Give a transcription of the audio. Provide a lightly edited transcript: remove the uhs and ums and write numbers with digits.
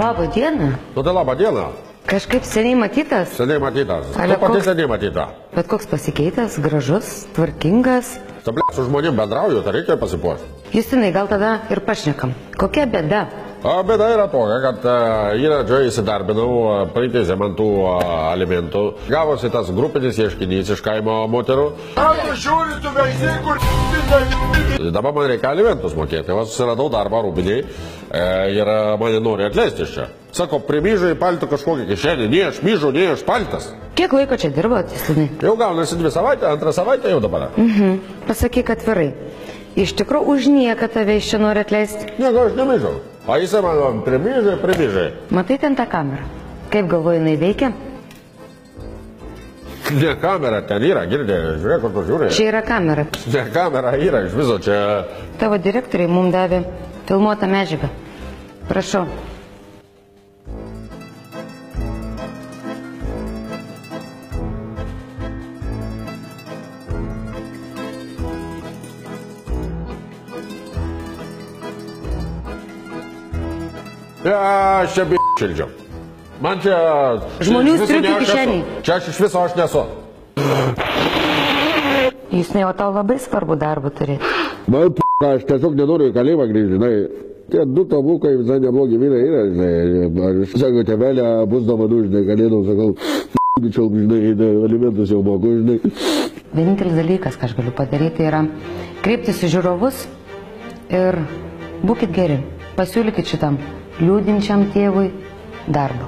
Labą dieną. Nu tai labą dieną. Kažkaip seniai matytas. Seniai matytas. Ale Tu pati koks- seniai matyta. Bet koks pasikeitęs, gražus, tvarkingas. Tu ble, su žmonėm bendrauju, tai reikia pasipuošti. Justinai, gal tada ir pašnekam. Kokia bėda? O bėda yra tokia, kad yra čia įsidarbinau, priteisė man tų alimentų. Gavosi tas grupinis ieškinys iš kaimo moterų. Dabar man reikia alimentus mokėti. Aš susiradau darbą rūbiniai ir mane nori atleisti iš čia. Sako, primyžai paltą kažkokį kišenį. Ne aš myžu, ne aš paltas. Kiek laiko čia dirbot, Justinai? Jau gaunasi 2 savaitę, 2 savaitę jau dabar. Pasakyk atvirai. Iš tikrųjų, už nieką tave iš čia nori atleisti. Nieko aš nemyžau. O jisai man primyžai. Matai ten tą kamerą? Kaip galvoji, jinai veikia? Ne kamera ten yra, girdė, žiūrėk, kur tu žiūrė. Čia yra kamera. Ne kamera yra, iš viso čia. Tavo direktoriai mums davė filmuotą medžiagą. Prašau. Aš čia b***čildžiau. Man čia... Žmonių iš viso striukių ne aš esu. kišenėj. Čia aš iš viso aš nesu. Justinai, o tau labai svarbu darbą turėti. Man aš tiesiog nenoriu į kalėjimą grįžti, žinai. Tie 2 tabukai visai neblogi vyrai yra, žinai. Aš sakau, tėvelė bus dovanų, žinai, galėdau, sakau, bičiau, žinai, alimentus jau moku, žinai. Vienintelis dalykas, ką aš galiu padaryti, yra kreiptis į žiūrovus ir būkit geri. Pasiūlykit šitam liūdinčiam tėvui darbą.